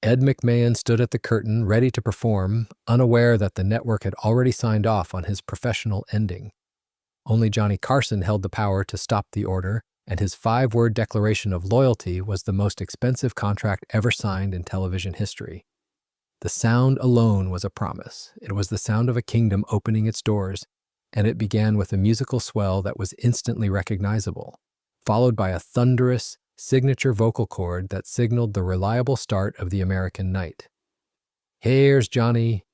Ed McMahon stood at the curtain, ready to perform, unaware that the network had already signed off on his professional ending. Only Johnny Carson held the power to stop the order, and his 5-word declaration of loyalty was the most expensive contract ever signed in television history. The sound alone was a promise. It was the sound of a kingdom opening its doors, and it began with a musical swell that was instantly recognizable, followed by a thunderous, signature vocal chord that signaled the reliable start of the American night. "Here's Johnny."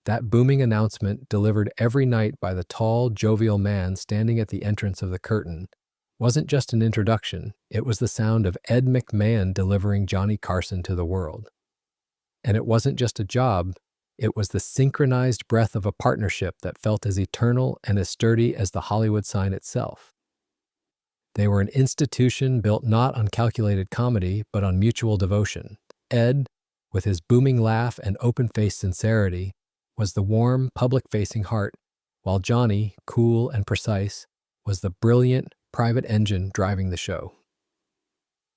That booming announcement, delivered every night by the tall, jovial man standing at the entrance of the curtain, wasn't just an introduction. It was the sound of Ed McMahon delivering Johnny Carson to the world. And it wasn't just a job, it was the synchronized breath of a partnership that felt as eternal and as sturdy as the Hollywood sign itself. They were an institution built not on calculated comedy, but on mutual devotion. Ed, with his booming laugh and open-faced sincerity, was the warm, public-facing heart, while Johnny, cool and precise, was the brilliant, private engine driving the show.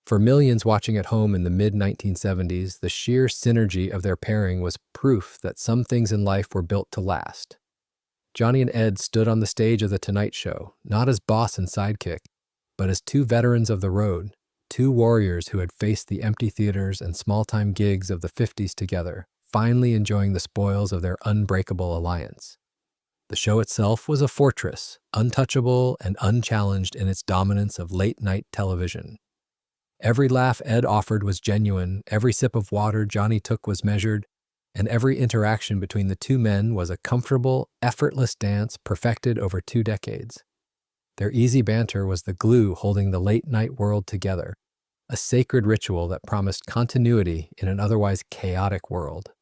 For millions watching at home in the mid-1970s, the sheer synergy of their pairing was proof that some things in life were built to last. Johnny and Ed stood on the stage of The Tonight Show, not as boss and sidekick, but as two veterans of the road, two warriors who had faced the empty theaters and small-time gigs of the 50s together, finally enjoying the spoils of their unbreakable alliance. The show itself was a fortress, untouchable and unchallenged in its dominance of late-night television. Every laugh Ed offered was genuine, every sip of water Johnny took was measured, and every interaction between the two men was a comfortable, effortless dance perfected over 2 decades. Their easy banter was the glue holding the late-night world together, a sacred ritual that promised continuity in an otherwise chaotic world.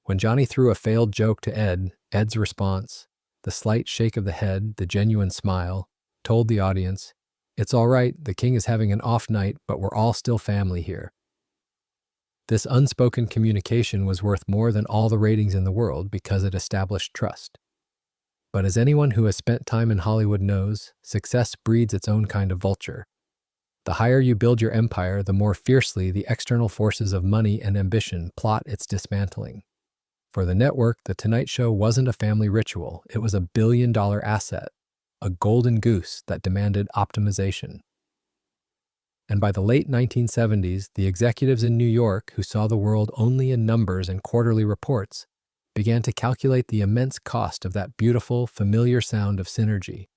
When Johnny threw a failed joke to Ed, Ed's response, the slight shake of the head, the genuine smile, told the audience, "It's all right, the king is having an off night, but we're all still family here." This unspoken communication was worth more than all the ratings in the world because it established trust. But as anyone who has spent time in Hollywood knows, success breeds its own kind of vulture. The higher you build your empire, the more fiercely the external forces of money and ambition plot its dismantling. For the network, The Tonight Show wasn't a family ritual, it was a billion-dollar asset, a golden goose that demanded optimization. And by the late 1970s, the executives in New York, who saw the world only in numbers and quarterly reports, began to calculate the immense cost of that beautiful, familiar sound of synergy.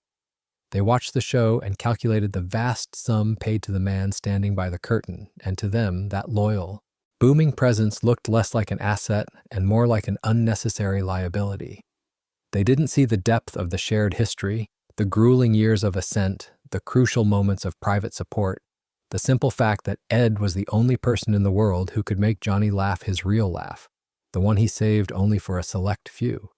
They watched the show and calculated the vast sum paid to the man standing by the curtain, and to them, that loyal, booming presence looked less like an asset and more like an unnecessary liability. They didn't see the depth of the shared history, the grueling years of ascent, the crucial moments of private support, the simple fact that Ed was the only person in the world who could make Johnny laugh his real laugh, the one he saved only for a select few.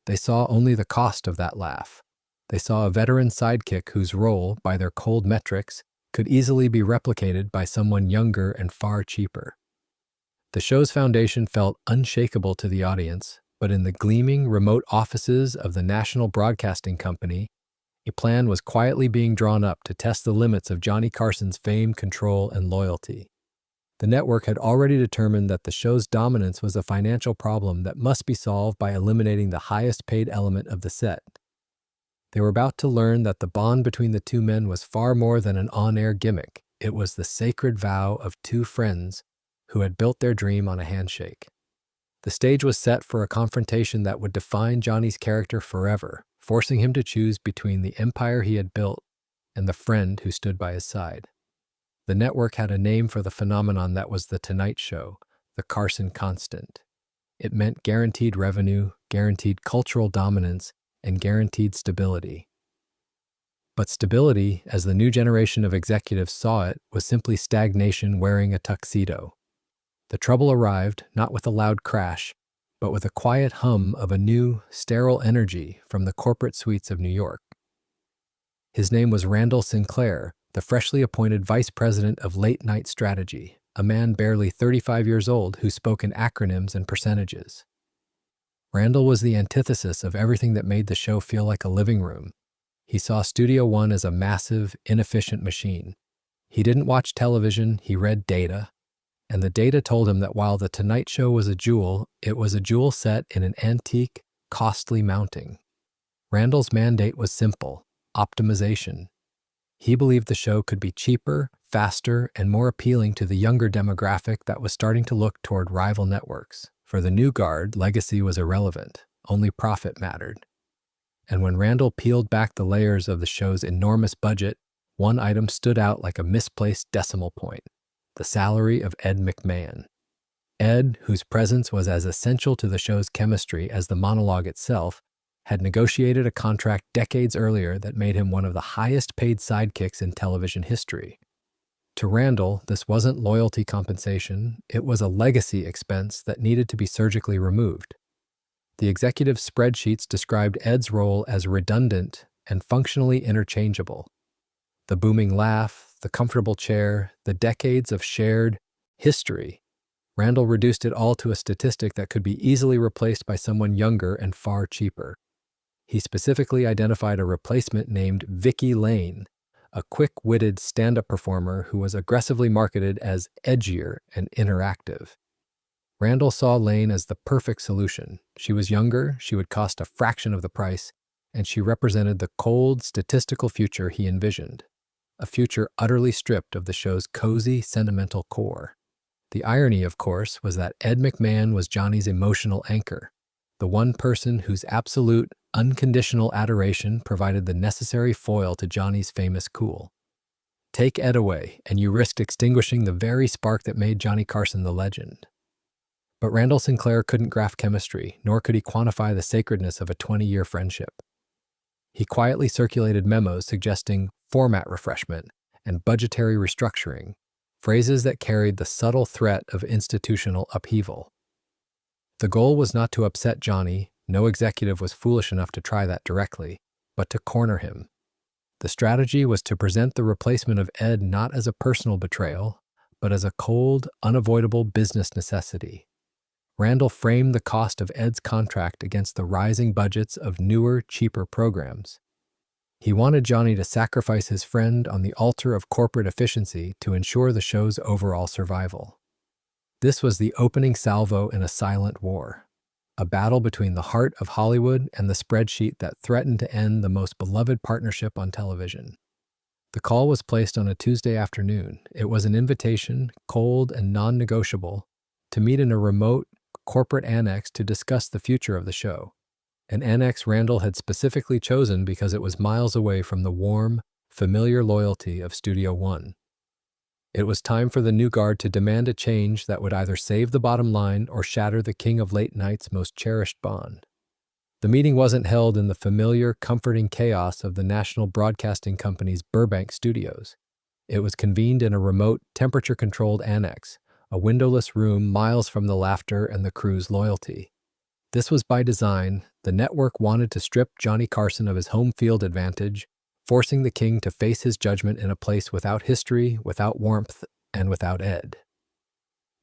They saw only the cost of that laugh. They saw a veteran sidekick whose role, by their cold metrics, could easily be replicated by someone younger and far cheaper. The show's foundation felt unshakable to the audience, but in the gleaming, remote offices of the National Broadcasting Company, a plan was quietly being drawn up to test the limits of Johnny Carson's fame, control, and loyalty. The network had already determined that the show's dominance was a financial problem that must be solved by eliminating the highest-paid element of the set. They were about to learn that the bond between the two men was far more than an on-air gimmick. It was the sacred vow of two friends who had built their dream on a handshake. The stage was set for a confrontation that would define Johnny's character forever, forcing him to choose between the empire he had built and the friend who stood by his side. The network had a name for the phenomenon that was The Tonight Show, the Carson constant. It meant guaranteed revenue, guaranteed cultural dominance, and guaranteed stability. But stability, as the new generation of executives saw it, was simply stagnation wearing a tuxedo. The trouble arrived, not with a loud crash, but with a quiet hum of a new, sterile energy from the corporate suites of New York. His name was Randall Sinclair, the freshly appointed vice president of late-night strategy, a man barely 35 years old who spoke in acronyms and percentages. Randall was the antithesis of everything that made the show feel like a living room. He saw Studio One as a massive, inefficient machine. He didn't watch television, he read data. And the data told him that while The Tonight Show was a jewel, it was a jewel set in an antique, costly mounting. Randall's mandate was simple: optimization. He believed the show could be cheaper, faster, and more appealing to the younger demographic that was starting to look toward rival networks. For the new guard, legacy was irrelevant. Only profit mattered. And when Randall peeled back the layers of the show's enormous budget, one item stood out like a misplaced decimal point: the salary of Ed McMahon. Ed, whose presence was as essential to the show's chemistry as the monologue itself, had negotiated a contract decades earlier that made him one of the highest-paid sidekicks in television history. To Randall, this wasn't loyalty compensation, it was a legacy expense that needed to be surgically removed. The executive spreadsheets described Ed's role as redundant and functionally interchangeable. The booming laugh, the comfortable chair, the decades of shared history. Randall reduced it all to a statistic that could be easily replaced by someone younger and far cheaper. He specifically identified a replacement named Vicky Lane, a quick-witted stand-up performer who was aggressively marketed as edgier and interactive. Randall saw Lane as the perfect solution. She was younger, she would cost a fraction of the price, and she represented the cold, statistical future he envisioned, a future utterly stripped of the show's cozy, sentimental core. The irony, of course, was that Ed McMahon was Johnny's emotional anchor, the one person whose absolute, unconditional adoration provided the necessary foil to Johnny's famous cool. Take Ed away, and you risked extinguishing the very spark that made Johnny Carson the legend. But Randall Sinclair couldn't graph chemistry, nor could he quantify the sacredness of a 20-year friendship. He quietly circulated memos suggesting format refreshment and budgetary restructuring, phrases that carried the subtle threat of institutional upheaval. The goal was not to upset Johnny, no executive was foolish enough to try that directly, but to corner him. The strategy was to present the replacement of Ed not as a personal betrayal, but as a cold, unavoidable business necessity. Randall framed the cost of Ed's contract against the rising budgets of newer, cheaper programs. He wanted Johnny to sacrifice his friend on the altar of corporate efficiency to ensure the show's overall survival. This was the opening salvo in a silent war, a battle between the heart of Hollywood and the spreadsheet that threatened to end the most beloved partnership on television. The call was placed on a Tuesday afternoon. It was an invitation, cold and non-negotiable, to meet in a remote, corporate annex to discuss the future of the show, an annex Randall had specifically chosen because it was miles away from the warm, familiar loyalty of Studio One. It was time for the new guard to demand a change that would either save the bottom line or shatter the king of late night's most cherished bond. The meeting wasn't held in the familiar, comforting chaos of the National Broadcasting Company's Burbank studios. It was convened in a remote, temperature-controlled annex, a windowless room miles from the laughter and the crew's loyalty. This was by design. The network wanted to strip Johnny Carson of his home field advantage, forcing the king to face his judgment in a place without history, without warmth, and without Ed.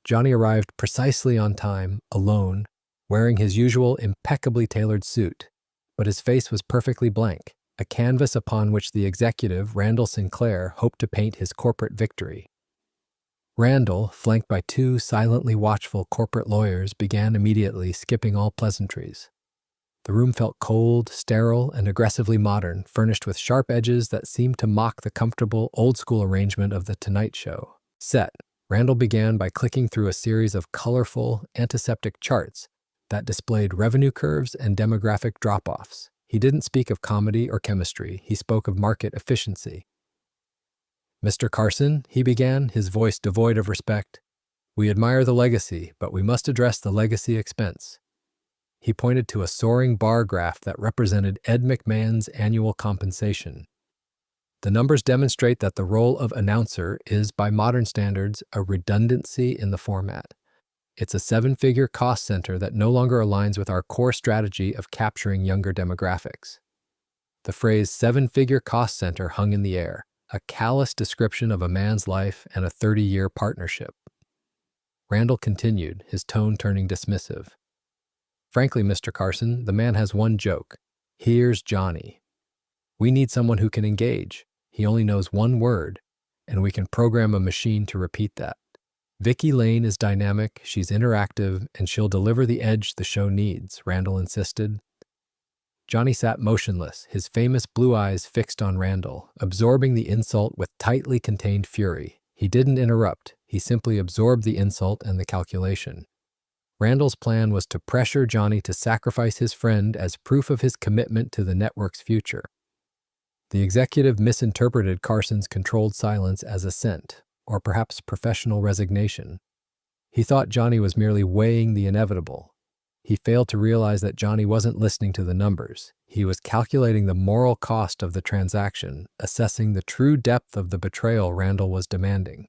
Johnny arrived precisely on time, alone, wearing his usual impeccably tailored suit, but his face was perfectly blank, a canvas upon which the executive, Randall Sinclair, hoped to paint his corporate victory. Randall, flanked by two silently watchful corporate lawyers, began immediately, skipping all pleasantries. The room felt cold, sterile, and aggressively modern, furnished with sharp edges that seemed to mock the comfortable, old-school arrangement of The Tonight Show. Set. Randall began by clicking through a series of colorful, antiseptic charts that displayed revenue curves and demographic drop-offs. He didn't speak of comedy or chemistry, he spoke of market efficiency. "Mr. Carson," he began, his voice devoid of respect, "we admire the legacy, but we must address the legacy expense." He pointed to a soaring bar graph that represented Ed McMahon's annual compensation. The numbers demonstrate that the role of announcer is, by modern standards, a redundancy in the format. It's a seven-figure cost center that no longer aligns with our core strategy of capturing younger demographics. The phrase seven-figure cost center hung in the air, a callous description of a man's life and a 30-year partnership. Randall continued, his tone turning dismissive. "Frankly, Mr. Carson, the man has one joke. Here's Johnny. We need someone who can engage. He only knows one word, and we can program a machine to repeat that. Vicky Lane is dynamic, she's interactive, and she'll deliver the edge the show needs, Randall insisted. Johnny sat motionless, his famous blue eyes fixed on Randall, absorbing the insult with tightly contained fury. He didn't interrupt, he simply absorbed the insult and the calculation. Randall's plan was to pressure Johnny to sacrifice his friend as proof of his commitment to the network's future. The executive misinterpreted Carson's controlled silence as assent, or perhaps professional resignation. He thought Johnny was merely weighing the inevitable. He failed to realize that Johnny wasn't listening to the numbers. He was calculating the moral cost of the transaction, assessing the true depth of the betrayal Randall was demanding.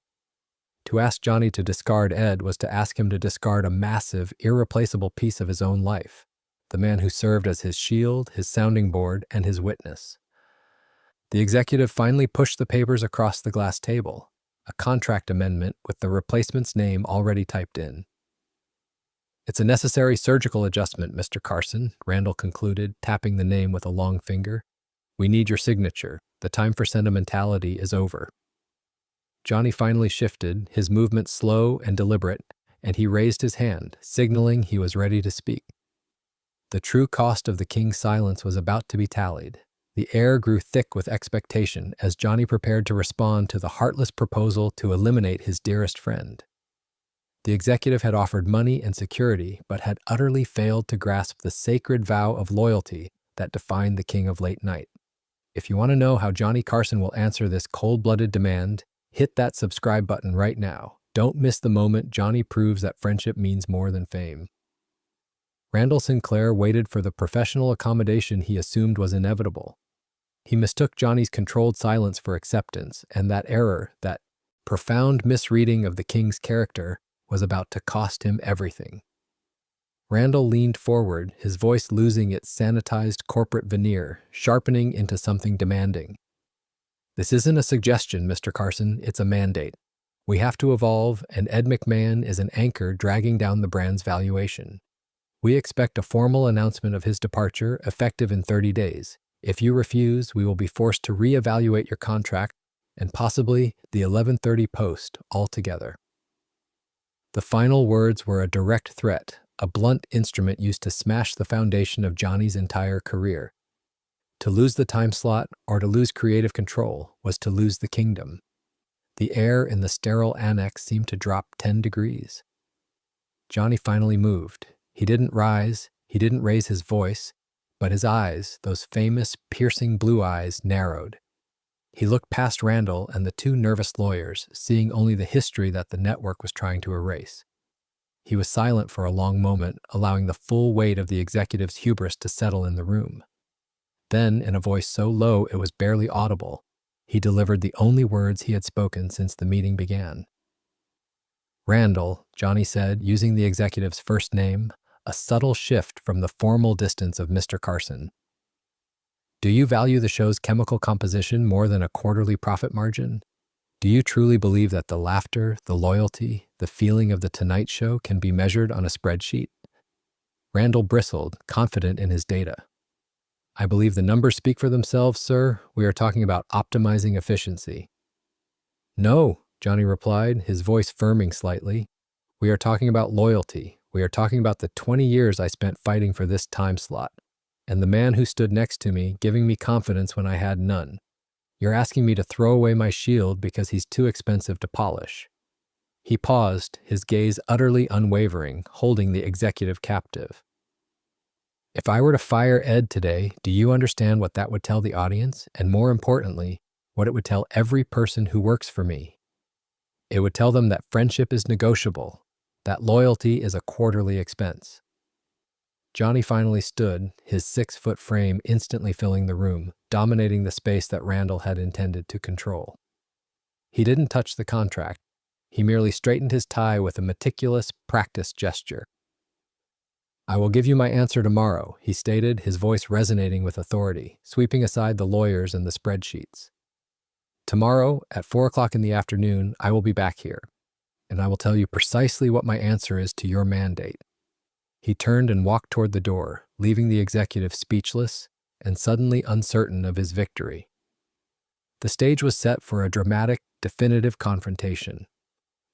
To ask Johnny to discard Ed was to ask him to discard a massive, irreplaceable piece of his own life, the man who served as his shield, his sounding board, and his witness. The executive finally pushed the papers across the glass table, a contract amendment with the replacement's name already typed in. "It's a necessary surgical adjustment, Mr. Carson," Randall concluded, tapping the name with a long finger. "We need your signature. The time for sentimentality is over." Johnny finally shifted, his movements slow and deliberate, and he raised his hand, signaling he was ready to speak. The true cost of the king's silence was about to be tallied. The air grew thick with expectation as Johnny prepared to respond to the heartless proposal to eliminate his dearest friend. The executive had offered money and security, but had utterly failed to grasp the sacred vow of loyalty that defined the king of late night. If you want to know how Johnny Carson will answer this cold-blooded demand, hit that subscribe button right now. Don't miss the moment Johnny proves that friendship means more than fame. Randall Sinclair waited for the professional accommodation he assumed was inevitable. He mistook Johnny's controlled silence for acceptance, and that error, that profound misreading of the king's character, was about to cost him everything. Randall leaned forward, his voice losing its sanitized corporate veneer, sharpening into something demanding. "This isn't a suggestion, Mr. Carson, it's a mandate. We have to evolve, and Ed McMahon is an anchor dragging down the brand's valuation. We expect a formal announcement of his departure, effective in 30 days. If you refuse, we will be forced to reevaluate your contract and possibly the 11:30 post altogether." The final words were a direct threat, a blunt instrument used to smash the foundation of Johnny's entire career. To lose the time slot, or to lose creative control, was to lose the kingdom. The air in the sterile annex seemed to drop 10 degrees. Johnny finally moved. He didn't rise, he didn't raise his voice, but his eyes, those famous, piercing blue eyes, narrowed. He looked past Randall and the two nervous lawyers, seeing only the history that the network was trying to erase. He was silent for a long moment, allowing the full weight of the executive's hubris to settle in the room. Then, in a voice so low it was barely audible, he delivered the only words he had spoken since the meeting began. "Randall," Johnny said, using the executive's first name, a subtle shift from the formal distance of Mr. Carson. "Do you value the show's chemical composition more than a quarterly profit margin? Do you truly believe that the laughter, the loyalty, the feeling of The Tonight Show can be measured on a spreadsheet?" Randall bristled, confident in his data. "I believe the numbers speak for themselves, sir. We are talking about optimizing efficiency." "No," Johnny replied, his voice firming slightly. "We are talking about loyalty. We are talking about the 20 years I spent fighting for this time slot, and the man who stood next to me, giving me confidence when I had none. You're asking me to throw away my shield because he's too expensive to polish." He paused, his gaze utterly unwavering, holding the executive captive. "If I were to fire Ed today, do you understand what that would tell the audience? And more importantly, what it would tell every person who works for me? It would tell them that friendship is negotiable, that loyalty is a quarterly expense." Johnny finally stood, his 6-foot frame instantly filling the room, dominating the space that Randall had intended to control. He didn't touch the contract. He merely straightened his tie with a meticulous, practiced gesture. "I will give you my answer tomorrow," he stated, his voice resonating with authority, sweeping aside the lawyers and the spreadsheets. "Tomorrow, at 4 o'clock in the afternoon, I will be back here, and I will tell you precisely what my answer is to your mandate." He turned and walked toward the door, leaving the executive speechless and suddenly uncertain of his victory. The stage was set for a dramatic, definitive confrontation.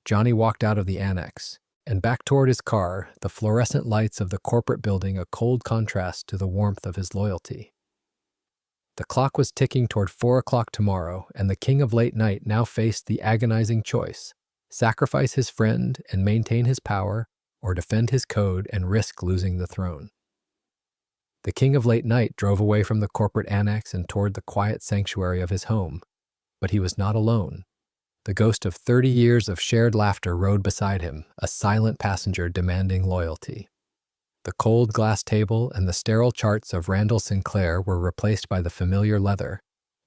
Johnny walked out of the annex and back toward his car, the fluorescent lights of the corporate building a cold contrast to the warmth of his loyalty. The clock was ticking toward 4 o'clock tomorrow, and the king of late night now faced the agonizing choice: sacrifice his friend and maintain his power, or defend his code and risk losing the throne. The king of late night drove away from the corporate annex and toward the quiet sanctuary of his home. But he was not alone. The ghost of 30 years of shared laughter rode beside him, a silent passenger demanding loyalty. The cold glass table and the sterile charts of Randall Sinclair were replaced by the familiar leather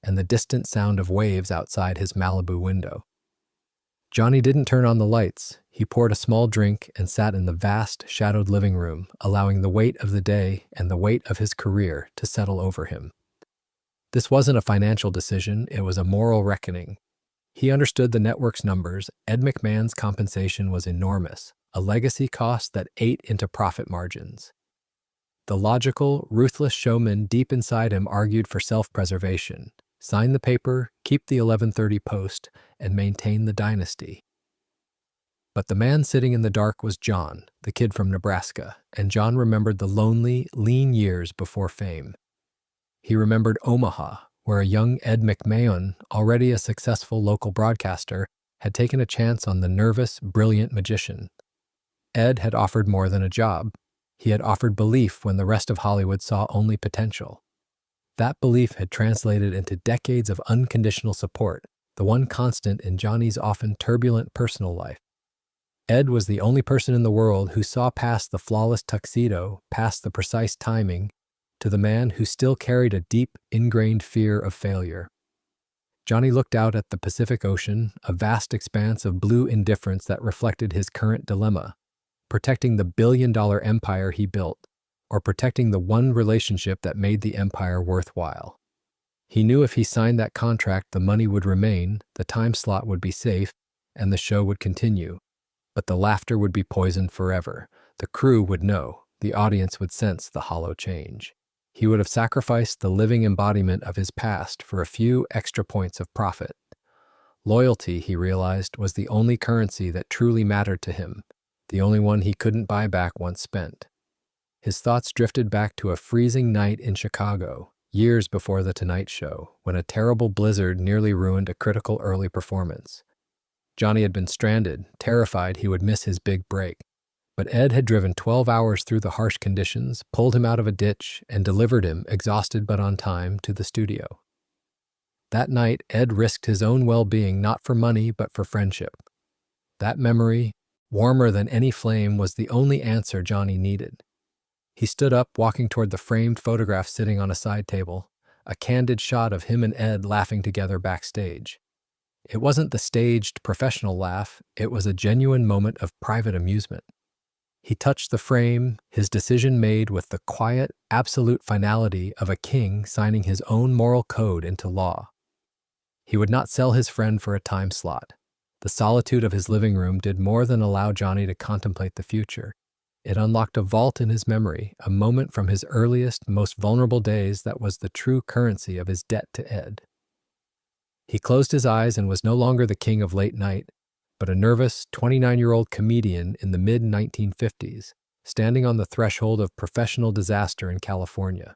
and the distant sound of waves outside his Malibu window. Johnny didn't turn on the lights. He poured a small drink and sat in the vast, shadowed living room, allowing the weight of the day and the weight of his career to settle over him. This wasn't a financial decision, it was a moral reckoning. He understood the network's numbers. Ed McMahon's compensation was enormous, a legacy cost that ate into profit margins. The logical, ruthless showman deep inside him argued for self-preservation. Sign the paper, keep the 11:30 post, and maintain the dynasty. But the man sitting in the dark was John, the kid from Nebraska, and John remembered the lonely, lean years before fame. He remembered Omaha, where a young Ed McMahon, already a successful local broadcaster, had taken a chance on the nervous, brilliant magician. Ed had offered more than a job. He had offered belief when the rest of Hollywood saw only potential. That belief had translated into decades of unconditional support, the one constant in Johnny's often turbulent personal life. Ed was the only person in the world who saw past the flawless tuxedo, past the precise timing, to the man who still carried a deep, ingrained fear of failure. Johnny looked out at the Pacific Ocean, a vast expanse of blue indifference that reflected his current dilemma: protecting the billion-dollar empire he built, or protecting the one relationship that made the empire worthwhile. He knew if he signed that contract, the money would remain, the time slot would be safe, and the show would continue. But the laughter would be poisoned forever. The crew would know. The audience would sense the hollow change. He would have sacrificed the living embodiment of his past for a few extra points of profit. Loyalty, he realized, was the only currency that truly mattered to him, the only one he couldn't buy back once spent. His thoughts drifted back to a freezing night in Chicago, years before The Tonight Show, when a terrible blizzard nearly ruined a critical early performance. Johnny had been stranded, terrified he would miss his big break. But Ed had driven 12 hours through the harsh conditions, pulled him out of a ditch, and delivered him, exhausted but on time, to the studio. That night, Ed risked his own well-being not for money but for friendship. That memory, warmer than any flame, was the only answer Johnny needed. He stood up, walking toward the framed photograph sitting on a side table, a candid shot of him and Ed laughing together backstage. It wasn't the staged, professional laugh, it was a genuine moment of private amusement. He touched the frame, his decision made with the quiet, absolute finality of a king signing his own moral code into law. He would not sell his friend for a time slot. The solitude of his living room did more than allow Johnny to contemplate the future. It unlocked a vault in his memory, a moment from his earliest, most vulnerable days that was the true currency of his debt to Ed. He closed his eyes and was no longer the king of late night, but a nervous, 29-year-old comedian in the mid-1950s, standing on the threshold of professional disaster in California.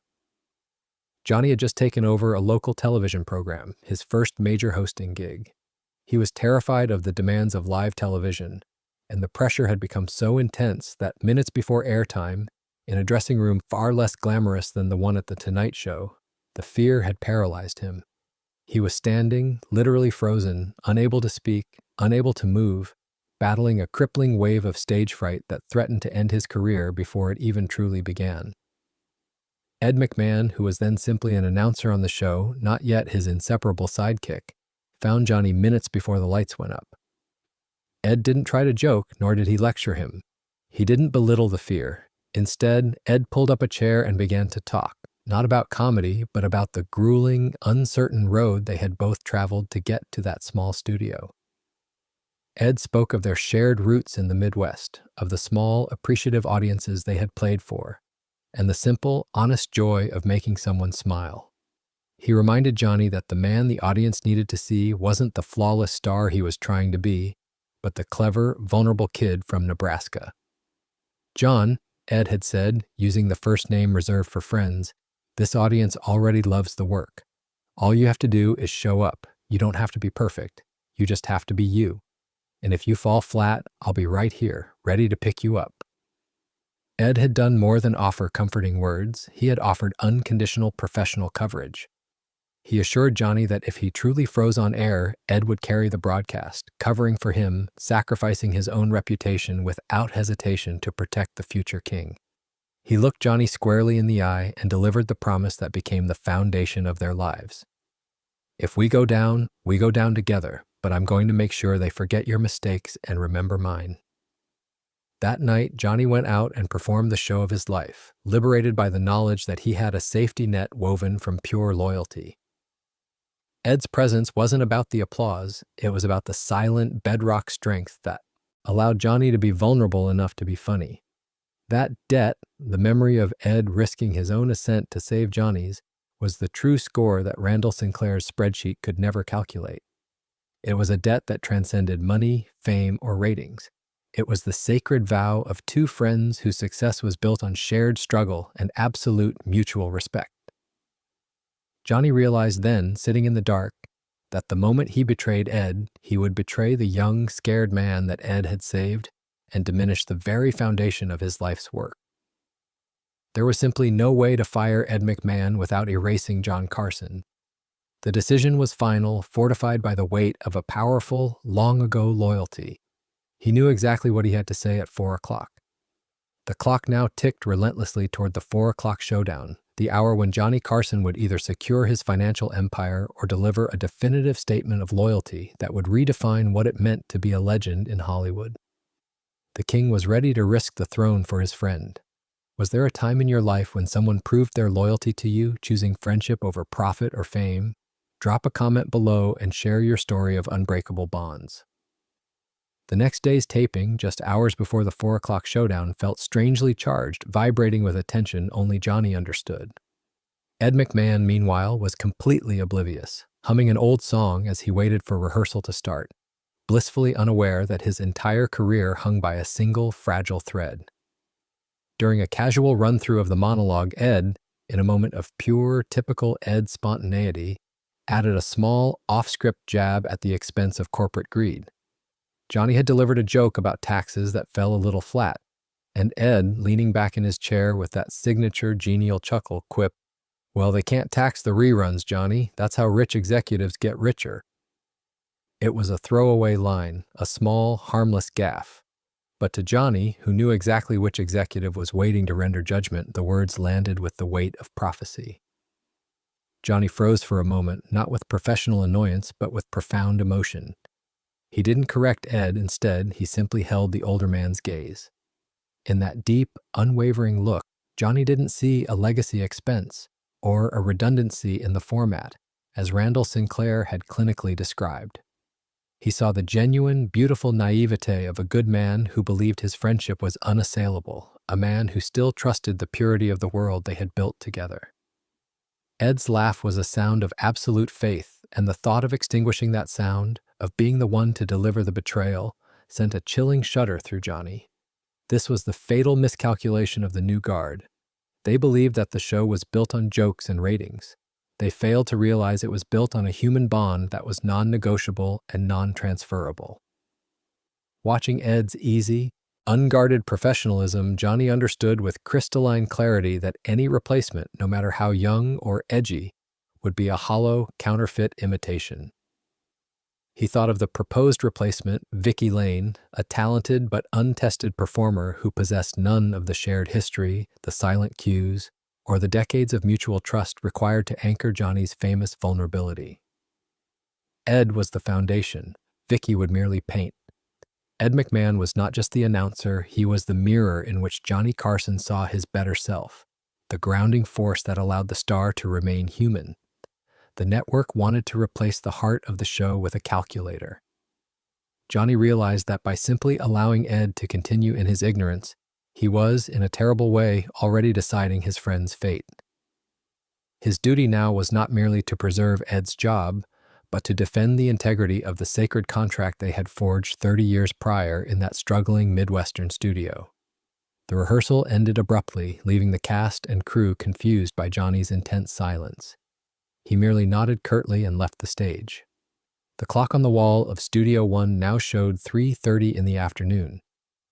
Johnny had just taken over a local television program, his first major hosting gig. He was terrified of the demands of live television, and the pressure had become so intense that minutes before airtime, in a dressing room far less glamorous than the one at The Tonight Show, the fear had paralyzed him. He was standing, literally frozen, unable to speak, unable to move, battling a crippling wave of stage fright that threatened to end his career before it even truly began. Ed McMahon, who was then simply an announcer on the show, not yet his inseparable sidekick, found Johnny minutes before the lights went up. Ed didn't try to joke, nor did he lecture him. He didn't belittle the fear. Instead, Ed pulled up a chair and began to talk, not about comedy, but about the grueling, uncertain road they had both traveled to get to that small studio. Ed spoke of their shared roots in the Midwest, of the small, appreciative audiences they had played for, and the simple, honest joy of making someone smile. He reminded Johnny that the man the audience needed to see wasn't the flawless star he was trying to be, but the clever, vulnerable kid from Nebraska. "John," Ed had said, using the first name reserved for friends, "this audience already loves the work. All you have to do is show up. You don't have to be perfect. You just have to be you. And if you fall flat, I'll be right here, ready to pick you up." Ed had done more than offer comforting words. He had offered unconditional professional coverage. He assured Johnny that if he truly froze on air, Ed would carry the broadcast, covering for him, sacrificing his own reputation without hesitation to protect the future king. He looked Johnny squarely in the eye and delivered the promise that became the foundation of their lives. "If we go down together, but I'm going to make sure they forget your mistakes and remember mine." That night, Johnny went out and performed the show of his life, liberated by the knowledge that he had a safety net woven from pure loyalty. Ed's presence wasn't about the applause, it was about the silent bedrock strength that allowed Johnny to be vulnerable enough to be funny. That debt, the memory of Ed risking his own ascent to save Johnny's, was the true score that Randall Sinclair's spreadsheet could never calculate. It was a debt that transcended money, fame, or ratings. It was the sacred vow of two friends whose success was built on shared struggle and absolute mutual respect. Johnny realized then, sitting in the dark, that the moment he betrayed Ed, he would betray the young, scared man that Ed had saved and diminish the very foundation of his life's work. There was simply no way to fire Ed McMahon without erasing John Carson. The decision was final, fortified by the weight of a powerful, long-ago loyalty. He knew exactly what he had to say at 4 o'clock. The clock now ticked relentlessly toward the 4 o'clock showdown, the hour when Johnny Carson would either secure his financial empire or deliver a definitive statement of loyalty that would redefine what it meant to be a legend in Hollywood. The king was ready to risk the throne for his friend. Was there a time in your life when someone proved their loyalty to you, choosing friendship over profit or fame? Drop a comment below and share your story of unbreakable bonds. The next day's taping, just hours before the 4 o'clock showdown, felt strangely charged, vibrating with a tension only Johnny understood. Ed McMahon, meanwhile, was completely oblivious, humming an old song as he waited for rehearsal to start, blissfully unaware that his entire career hung by a single fragile thread. During a casual run-through of the monologue, Ed, in a moment of pure, typical Ed spontaneity, added a small, off-script jab at the expense of corporate greed. Johnny had delivered a joke about taxes that fell a little flat, and Ed, leaning back in his chair with that signature genial chuckle, quipped, "Well, they can't tax the reruns, Johnny. That's how rich executives get richer." It was a throwaway line, a small, harmless gaffe. But to Johnny, who knew exactly which executive was waiting to render judgment, the words landed with the weight of prophecy. Johnny froze for a moment, not with professional annoyance, but with profound emotion. He didn't correct Ed. Instead, he simply held the older man's gaze. In that deep, unwavering look, Johnny didn't see a legacy expense or a redundancy in the format, as Randall Sinclair had clinically described. He saw the genuine, beautiful naivete of a good man who believed his friendship was unassailable, a man who still trusted the purity of the world they had built together. Ed's laugh was a sound of absolute faith, and the thought of extinguishing that sound, of being the one to deliver the betrayal, sent a chilling shudder through Johnny. This was the fatal miscalculation of the new guard. They believed that the show was built on jokes and ratings. They failed to realize it was built on a human bond that was non-negotiable and non-transferable. Watching Ed's easy, unguarded professionalism, Johnny understood with crystalline clarity that any replacement, no matter how young or edgy, would be a hollow, counterfeit imitation. He thought of the proposed replacement, Vicky Lane, a talented but untested performer who possessed none of the shared history, the silent cues, or the decades of mutual trust required to anchor Johnny's famous vulnerability. Ed was the foundation. Vicky would merely paint. Ed McMahon was not just the announcer, he was the mirror in which Johnny Carson saw his better self, the grounding force that allowed the star to remain human. The network wanted to replace the heart of the show with a calculator. Johnny realized that by simply allowing Ed to continue in his ignorance, he was, in a terrible way, already deciding his friend's fate. His duty now was not merely to preserve Ed's job, but to defend the integrity of the sacred contract they had forged 30 years prior in that struggling Midwestern studio. The rehearsal ended abruptly, leaving the cast and crew confused by Johnny's intense silence. He merely nodded curtly and left the stage. The clock on the wall of Studio One now showed 3:30 in the afternoon.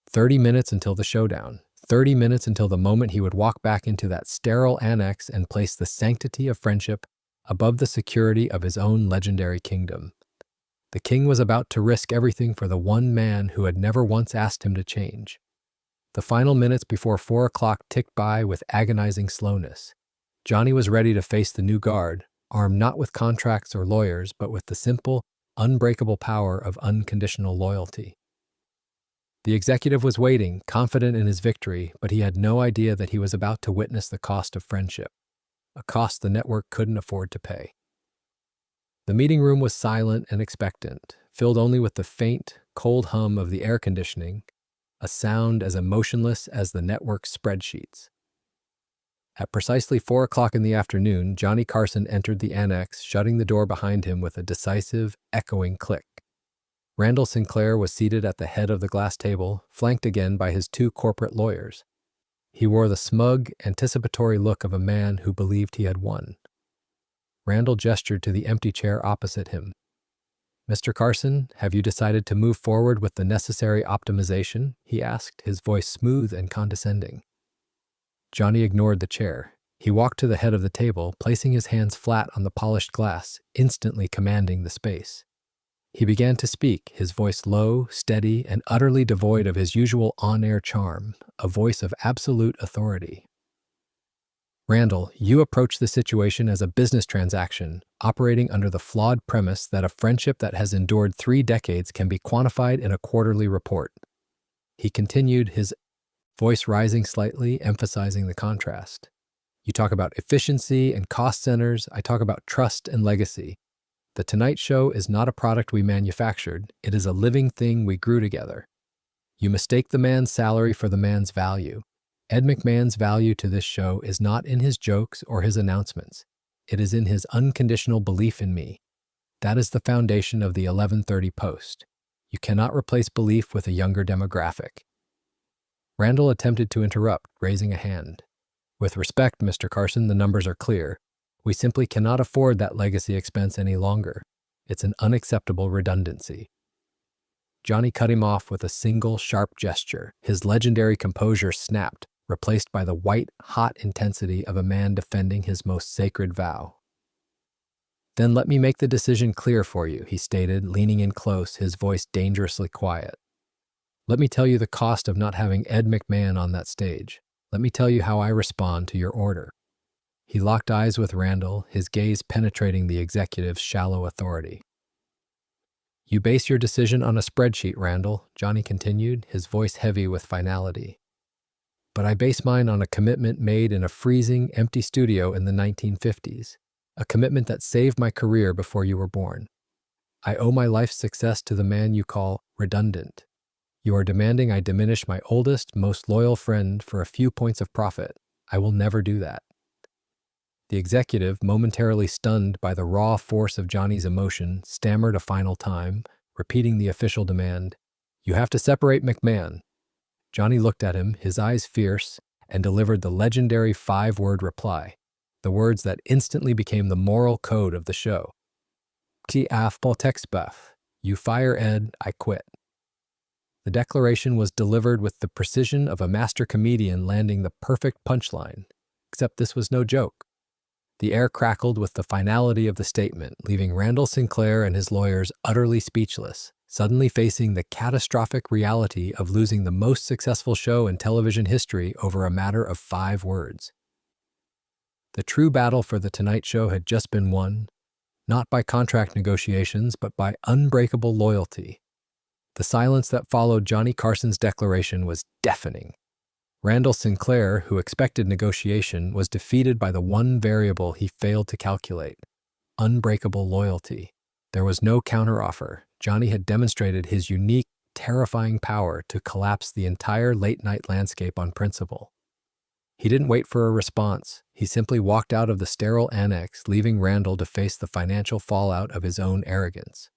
30 minutes until the showdown. 30 minutes until the moment he would walk back into that sterile annex and place the sanctity of friendship above the security of his own legendary kingdom. The king was about to risk everything for the one man who had never once asked him to change. The final minutes before 4 o'clock ticked by with agonizing slowness. Johnny was ready to face the new guard, armed not with contracts or lawyers, but with the simple, unbreakable power of unconditional loyalty. The executive was waiting, confident in his victory, but he had no idea that he was about to witness the cost of friendship, a cost the network couldn't afford to pay. The meeting room was silent and expectant, filled only with the faint, cold hum of the air conditioning, a sound as emotionless as the network's spreadsheets. At precisely 4 o'clock in the afternoon, Johnny Carson entered the annex, shutting the door behind him with a decisive, echoing click. Randall Sinclair was seated at the head of the glass table, flanked again by his 2 corporate lawyers. He wore the smug, anticipatory look of a man who believed he had won. Randall gestured to the empty chair opposite him. "Mr. Carson, have you decided to move forward with the necessary optimization?" he asked, his voice smooth and condescending. Johnny ignored the chair. He walked to the head of the table, placing his hands flat on the polished glass, instantly commanding the space. He began to speak, his voice low, steady, and utterly devoid of his usual on-air charm, a voice of absolute authority. "Randall, you approach the situation as a business transaction, operating under the flawed premise that a friendship that has endured 3 decades can be quantified in a quarterly report." He continued, his voice rising slightly, emphasizing the contrast. "You talk about efficiency and cost centers. I talk about trust and legacy. The Tonight Show is not a product we manufactured. It is a living thing we grew together. You mistake the man's salary for the man's value. Ed McMahon's value to this show is not in his jokes or his announcements. It is in his unconditional belief in me. That is the foundation of the 11:30 Post. You cannot replace belief with a younger demographic." Randall attempted to interrupt, raising a hand. "With respect, Mr. Carson, the numbers are clear. We simply cannot afford that legacy expense any longer. It's an unacceptable redundancy." Johnny cut him off with a single sharp gesture. His legendary composure snapped, replaced by the white-hot intensity of a man defending his most sacred vow. "Then let me make the decision clear for you," he stated, leaning in close, his voice dangerously quiet. "Let me tell you the cost of not having Ed McMahon on that stage. Let me tell you how I respond to your order." He locked eyes with Randall, his gaze penetrating the executive's shallow authority. "You base your decision on a spreadsheet, Randall," Johnny continued, his voice heavy with finality. "But I base mine on a commitment made in a freezing, empty studio in the 1950s, a commitment that saved my career before you were born. I owe my life's success to the man you call redundant. You are demanding I diminish my oldest, most loyal friend for a few points of profit. I will never do that." The executive, momentarily stunned by the raw force of Johnny's emotion, stammered a final time, repeating the official demand, "You have to separate McMahon." Johnny looked at him, his eyes fierce, and delivered the legendary 5-word reply, the words that instantly became the moral code of the show. "You fire Ed, I quit." The declaration was delivered with the precision of a master comedian landing the perfect punchline, except this was no joke. The air crackled with the finality of the statement, leaving Randall Sinclair and his lawyers utterly speechless, suddenly facing the catastrophic reality of losing the most successful show in television history over a matter of 5 words. The true battle for The Tonight Show had just been won, not by contract negotiations, but by unbreakable loyalty. The silence that followed Johnny Carson's declaration was deafening. Randall Sinclair, who expected negotiation, was defeated by the one variable he failed to calculate: unbreakable loyalty. There was no counteroffer. Johnny had demonstrated his unique, terrifying power to collapse the entire late-night landscape on principle. He didn't wait for a response. He simply walked out of the sterile annex, leaving Randall to face the financial fallout of his own arrogance.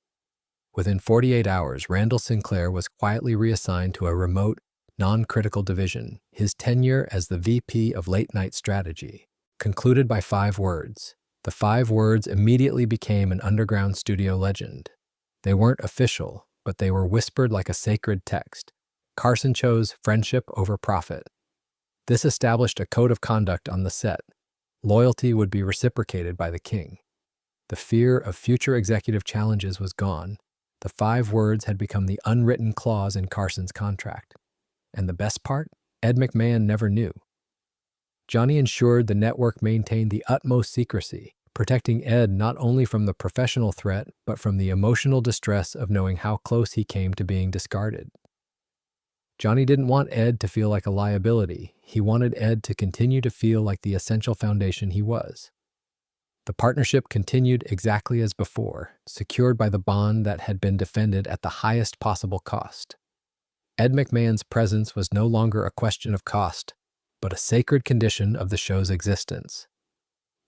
Within 48 hours, Randall Sinclair was quietly reassigned to a remote, non-critical division. His tenure as the VP of late-night strategy concluded by 5 words. The 5 words immediately became an underground studio legend. They weren't official, but they were whispered like a sacred text. Carson chose friendship over profit. This established a code of conduct on the set. Loyalty would be reciprocated by the king. The fear of future executive challenges was gone. The 5 words had become the unwritten clause in Carson's contract. And the best part? Ed McMahon never knew. Johnny ensured the network maintained the utmost secrecy, protecting Ed not only from the professional threat, but from the emotional distress of knowing how close he came to being discarded. Johnny didn't want Ed to feel like a liability. He wanted Ed to continue to feel like the essential foundation he was. The partnership continued exactly as before, secured by the bond that had been defended at the highest possible cost. Ed McMahon's presence was no longer a question of cost, but a sacred condition of the show's existence.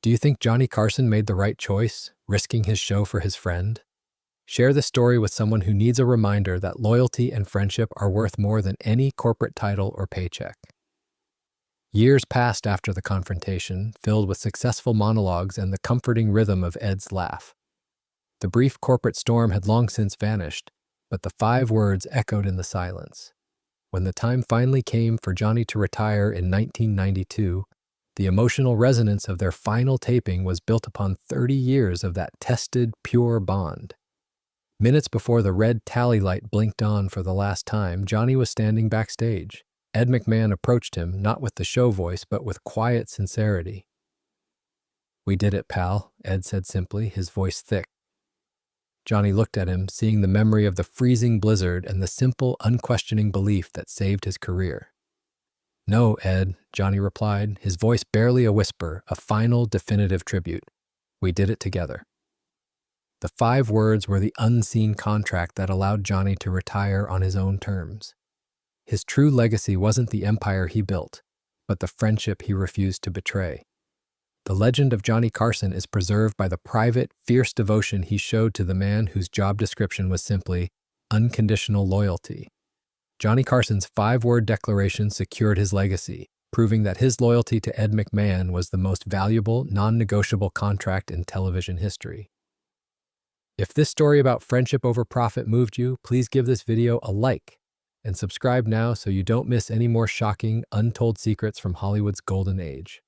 Do you think Johnny Carson made the right choice, risking his show for his friend? Share this story with someone who needs a reminder that loyalty and friendship are worth more than any corporate title or paycheck. Years passed after the confrontation, filled with successful monologues and the comforting rhythm of Ed's laugh. The brief corporate storm had long since vanished, but the 5 words echoed in the silence. When the time finally came for Johnny to retire in 1992, the emotional resonance of their final taping was built upon 30 years of that tested, pure bond. Minutes before the red tally light blinked on for the last time, Johnny was standing backstage. Ed McMahon approached him, not with the show voice, but with quiet sincerity. "We did it, pal," Ed said simply, his voice thick. Johnny looked at him, seeing the memory of the freezing blizzard and the simple, unquestioning belief that saved his career. "No, Ed," Johnny replied, his voice barely a whisper, a final, definitive tribute. "We did it together." The 5 words were the unseen contract that allowed Johnny to retire on his own terms. His true legacy wasn't the empire he built, but the friendship he refused to betray. The legend of Johnny Carson is preserved by the private, fierce devotion he showed to the man whose job description was simply unconditional loyalty. Johnny Carson's 5-word declaration secured his legacy, proving that his loyalty to Ed McMahon was the most valuable, non-negotiable contract in television history. If this story about friendship over profit moved you, please give this video a like and subscribe now so you don't miss any more shocking, untold secrets from Hollywood's golden age.